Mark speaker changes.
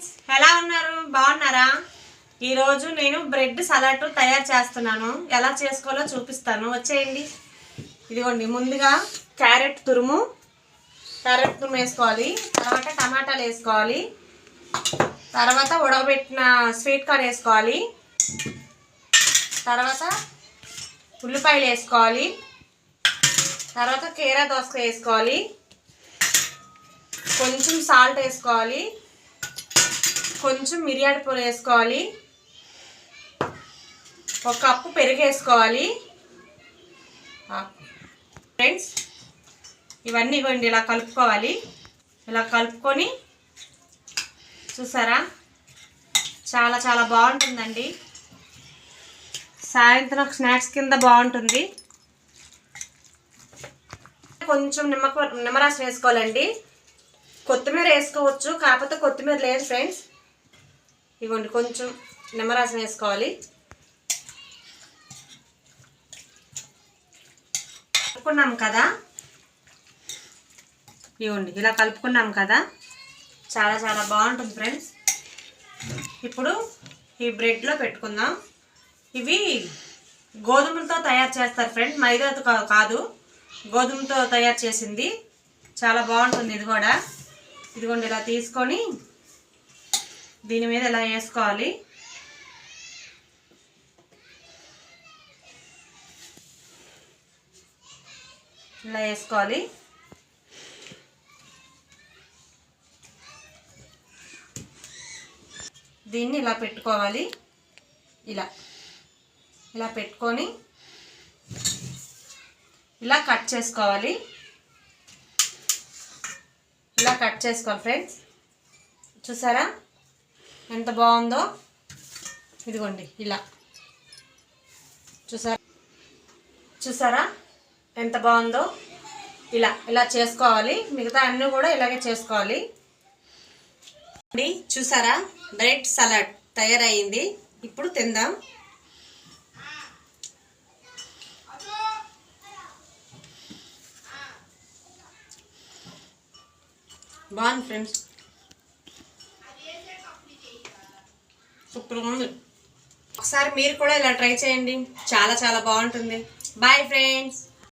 Speaker 1: Friends, ఎలా ఉన్నారు? బాగున్నారా? ఈరోజు నేను బ్రెడ్ సలాడ్ తయారు చేస్తున్నాను. ఎలా చేసుకోవాలో చూపిస్తాను, వచ్చేయండి. ఇదిగోండి, ముందుగా క్యారెట్ తురుము వేసుకోవాలి. తర్వాత టమాటాలు వేసుకోవాలి. తర్వాత ఉడకబెట్టిన స్వీట్ కార్న్ వేసుకోవాలి. తర్వాత ఉల్లిపాయలు వేసుకోవాలి. తర్వాత కీరా దోసకాయ వేసుకోవాలి. కొంచెం సాల్ట్ వేసుకోవాలి. కొంచెం మిరియాల పొడి వేసుకోవాలి. ఒక కప్పు పెరుగు వేసుకోవాలి. ఫ్రెండ్స్, ఇవన్నీ ఇవ్వండి, ఇలా కలుపుకోవాలి. ఇలా కలుపుకొని చూసారా, చాలా చాలా బాగుంటుందండి. సాయంత్రం స్నాక్స్ కింద బాగుంటుంది. కొంచెం నిమ్మరసం వేసుకోవాలండి. కొత్తిమీర వేసుకోవచ్చు, కాకపోతే కొత్తిమీర లేదు ఫ్రెండ్స్. ఇవ్వండి, కొంచెం నిమ్మరసం వేసుకోవాలి. కలుపుకున్నాం కదా, ఇవ్వండి, ఇలా కలుపుకున్నాం కదా, చాలా చాలా బాగుంటుంది ఫ్రెండ్స్. ఇప్పుడు ఈ బ్రెడ్లో పెట్టుకుందాం. ఇవి గోధుమలతో తయారు చేస్తారు ఫ్రెండ్స్, మైదాతో కాదు, గోధుమతో తయారు చేసింది. చాలా బాగుంటుంది ఇది కూడా. ఇదిగోండి, ఇలా తీసుకొని దీని మీద ఇలా వేసుకోవాలి. ఇలా వేసుకోవాలి. దీన్ని ఇలా పెట్టుకోవాలి. ఇలా ఇలా పెట్టుకొని ఇలా కట్ చేసుకోవాలి. ఇలా కట్ చేసుకోవాలి ఫ్రెండ్స్. చూసారా ఎంత బాగుందో? ఇదిగోండి, ఇలా చూసారా ఎంత బాగుందో? ఇలా ఇలా చేసుకోవాలి. మిగతా అన్నీ కూడా ఇలాగే చేసుకోవాలి. చూసారా, బ్రెడ్ సలాడ్ తయారయ్యింది. ఇప్పుడు తిందాం. బాగుంది ఫ్రెండ్స్, సూపర్గా ఉంది. ఒకసారి మీరు కూడా ఇలా ట్రై చేయండి, చాలా చాలా బాగుంటుంది. Bye friends.